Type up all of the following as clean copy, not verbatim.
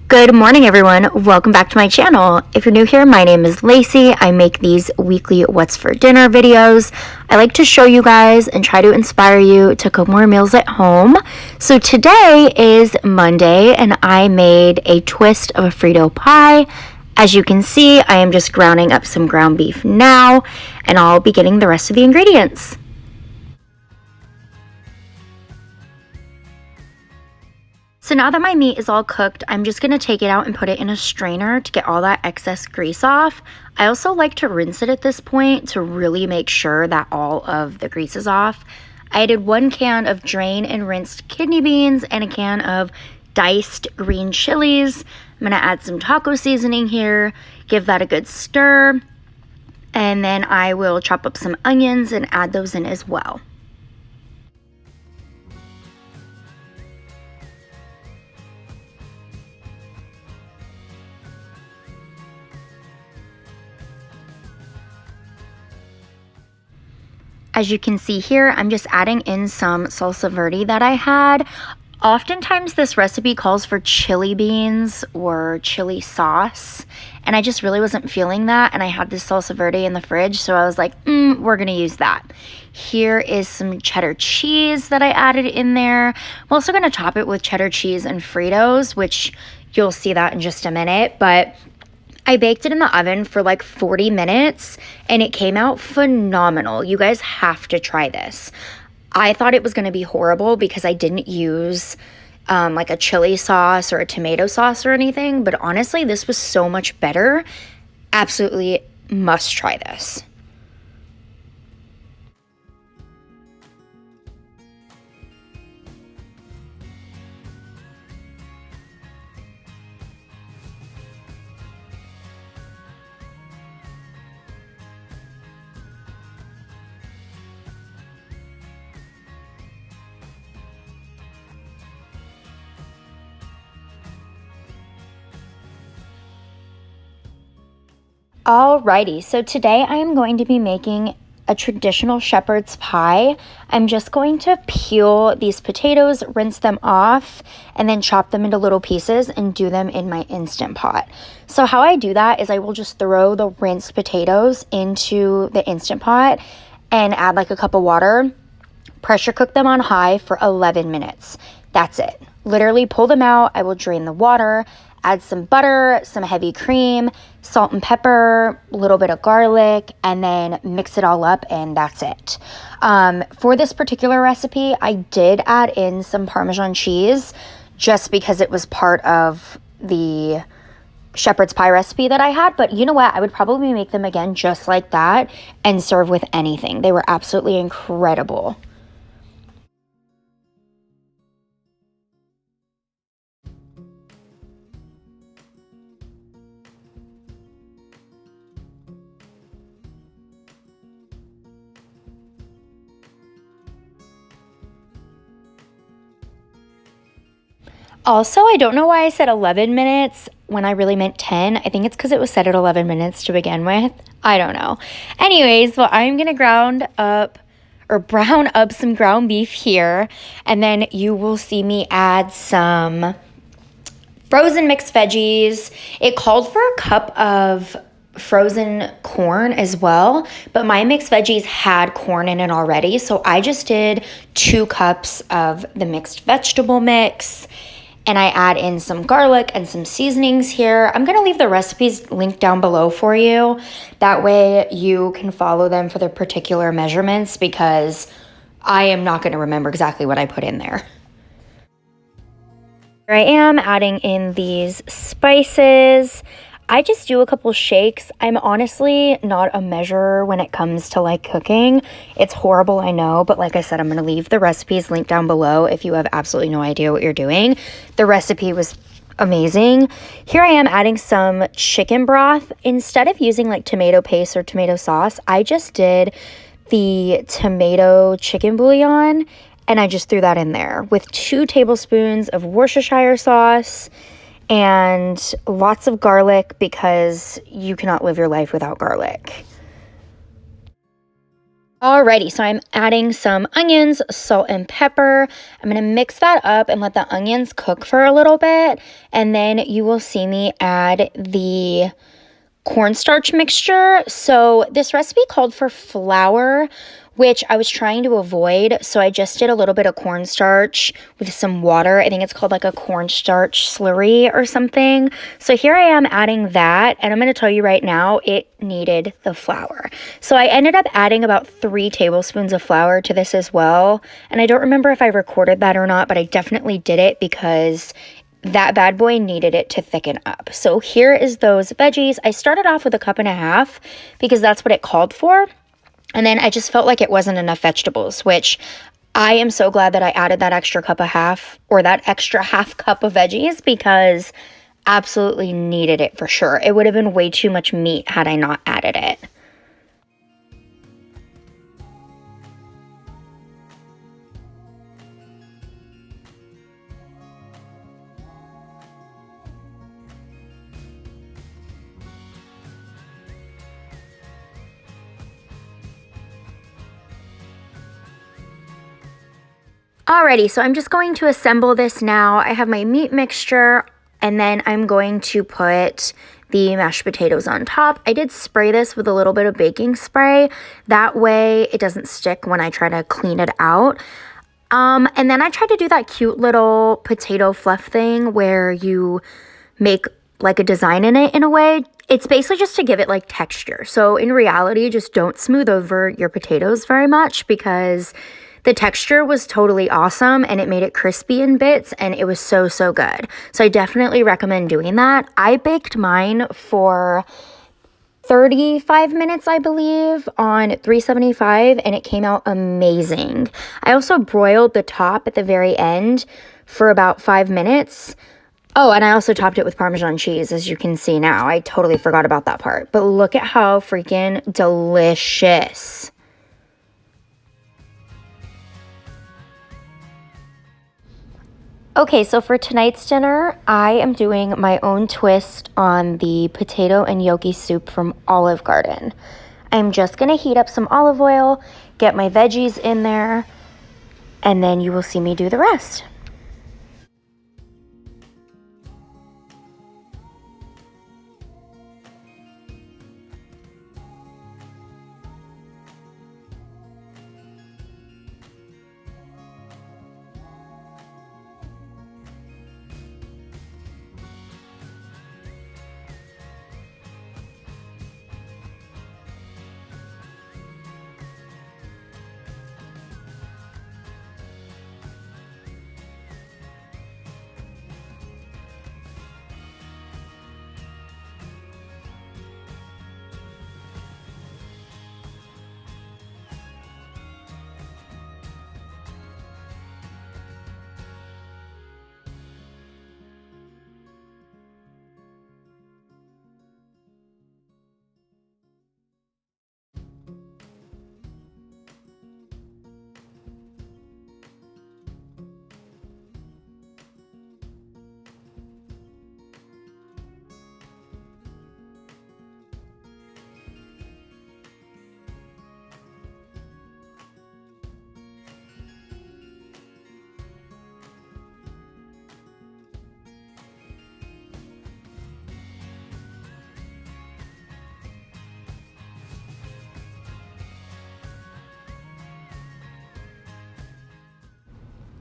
Good morning, everyone. Welcome back to my channel. If you're new here, my name is Lacey. I make these weekly What's for Dinner videos. I like to show you guys and try to inspire you to cook more meals at home. So today is Monday and I made a twist of a Frito pie. As you can see, I am just grounding up some ground beef now and I'll be getting the rest of the ingredients. So now that my meat is all cooked, I'm just going to take it out and put it in a strainer to get all that excess grease off. I also like to rinse it at this point to really make sure that all of the grease is off. I added 1 can of drained and rinsed kidney beans and a can of diced green chilies. I'm going to add some taco seasoning here, give that a good stir, and then I will chop up some onions and add those in as well. As you can see here, I'm just adding in some salsa verde that I had. Oftentimes this recipe calls for chili beans or chili sauce, and I just really wasn't feeling that, and I had this salsa verde in the fridge, so I was like, we're gonna use that. Here is some cheddar cheese that I added in there. I'm also gonna top it with cheddar cheese and Fritos, which you'll see that in just a minute, but I baked it in the oven for like 40 minutes and it came out phenomenal. You guys have to try this. I thought it was going to be horrible because I didn't use like a chili sauce or a tomato sauce or anything, but honestly, this was so much better. Absolutely must try this. Alrighty, so today I am going to be making a traditional shepherd's pie. I'm just going to peel these potatoes, rinse them off, and then chop them into little pieces and do them in my Instant Pot. So how I do that is I will just throw the rinsed potatoes into the Instant Pot and add like a cup of water, pressure cook them on high for 11 minutes. That's it. Literally pull them out, I will drain the water, add some butter, some heavy cream, salt and pepper, a little bit of garlic, and then mix it all up, and that's it. For this particular recipe, I did add in some Parmesan cheese just because it was part of the shepherd's pie recipe that I had, but you know what? I would probably make them again just like that and serve with anything. They were absolutely incredible. Also, I don't know why I said 11 minutes when I really meant 10. I think it's because it was set at 11 minutes to begin with. I don't know. Anyways, well, I'm going to brown up some ground beef here, and then you will see me add some frozen mixed veggies. It called for a cup of frozen corn as well, but my mixed veggies had corn in it already, so I just did 2 cups of the mixed vegetable mix. And I add in some garlic and some seasonings here. I'm going to leave the recipes linked down below for you. That way you can follow them for their particular measurements because I am not going to remember exactly what I put in there. Here I am adding in these spices. I just do a couple shakes. I'm honestly not a measurer when it comes to like cooking. It's horrible, I know, but like I said, I'm going to leave the recipes linked down below if you have absolutely no idea what you're doing. The recipe was amazing. Here I am adding some chicken broth. Instead of using like tomato paste or tomato sauce, I just did the tomato chicken bouillon and I just threw that in there with 2 tablespoons of Worcestershire sauce and lots of garlic because you cannot live your life without garlic. Alrighty, so I'm adding some onions, salt, and pepper. I'm gonna mix that up and let the onions cook for a little bit, and then you will see me add the cornstarch mixture. So this recipe called for flour, which I was trying to avoid. So I just did a little bit of cornstarch with some water. I think it's called like a cornstarch slurry or something. So here I am adding that, and I'm going to tell you right now, it needed the flour. So I ended up adding about 3 tablespoons of flour to this as well. And I don't remember if I recorded that or not, but I definitely did it because that bad boy needed it to thicken up. So here is those veggies. I started off with 1.5 cups because that's what it called for. And then I just felt like it wasn't enough vegetables, which I am so glad that I added that extra cup of half, or that extra half cup of veggies, because absolutely needed it for sure. It would have been way too much meat had I not added it. Alrighty, so I'm just going to assemble this now. I have my meat mixture, and then I'm going to put the mashed potatoes on top. I did spray this with a little bit of baking spray. That way it doesn't stick when I try to clean it out. And then I tried to do that cute little potato fluff thing where you make like a design in it in a way. It's basically just to give it like texture. So in reality, just don't smooth over your potatoes very much, because the texture was totally awesome and it made it crispy in bits, and it was so, so good. So I definitely recommend doing that. I baked mine for 35 minutes, I believe, on 375, and it came out amazing. I also broiled the top at the very end for about 5 minutes. Oh, and I also topped it with Parmesan cheese, as you can see now. I totally forgot about that part. But look at how freaking delicious. Okay, so for tonight's dinner, I am doing my own twist on the potato and gnocchi soup from Olive Garden. I'm just going to heat up some olive oil, get my veggies in there, and then you will see me do the rest.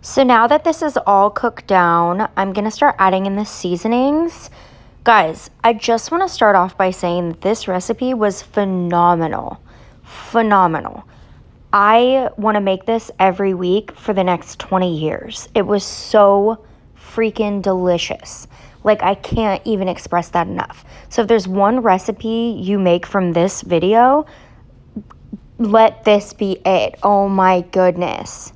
So now that this is all cooked down, I'm going to start adding in the seasonings. Guys, I just want to start off by saying that this recipe was phenomenal. Phenomenal. I want to make this every week for the next 20 years. It was so freaking delicious. Like, I can't even express that enough. So if there's one recipe you make from this video, let this be it. Oh my goodness.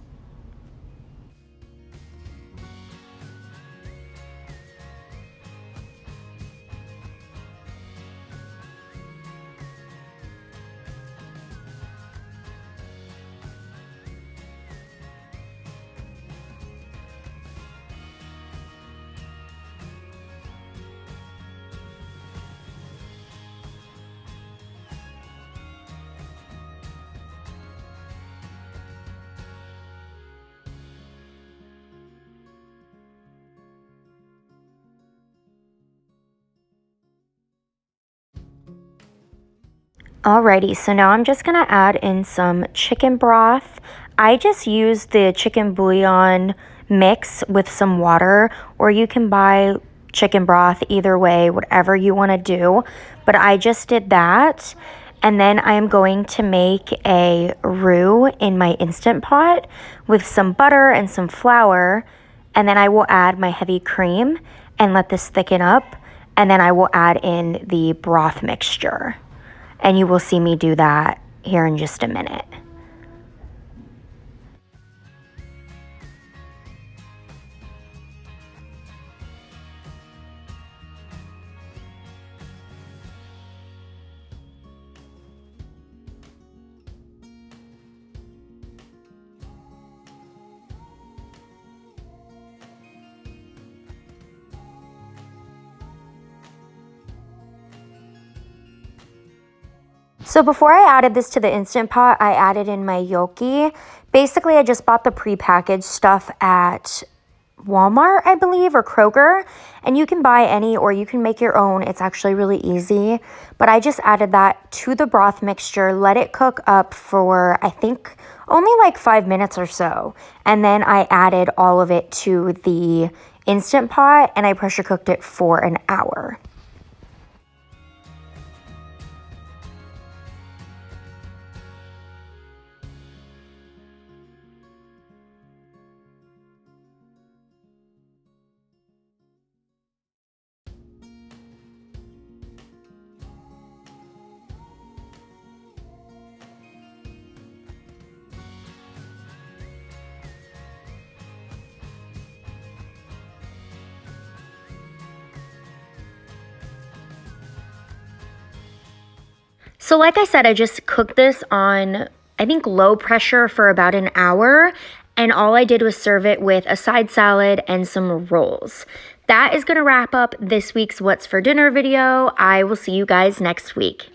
Alrighty, so now I'm just gonna add in some chicken broth. I just use the chicken bouillon mix with some water, or you can buy chicken broth, either way, whatever you wanna do. But I just did that. And then I am going to make a roux in my Instant Pot with some butter and some flour. And then I will add my heavy cream and let this thicken up. And then I will add in the broth mixture. And you will see me do that here in just a minute. So before I added this to the Instant Pot, I added in my gnocchi. Basically, I just bought the prepackaged stuff at Walmart, I believe, or Kroger. And you can buy any or you can make your own. It's actually really easy. But I just added that to the broth mixture, let it cook up for, I think, only like 5 minutes or so. And then I added all of it to the Instant Pot and I pressure cooked it for an hour. So like I said, I just cooked this on, I think, low pressure for about an hour. And all I did was serve it with a side salad and some rolls. That is going to wrap up this week's What's for Dinner video. I will see you guys next week.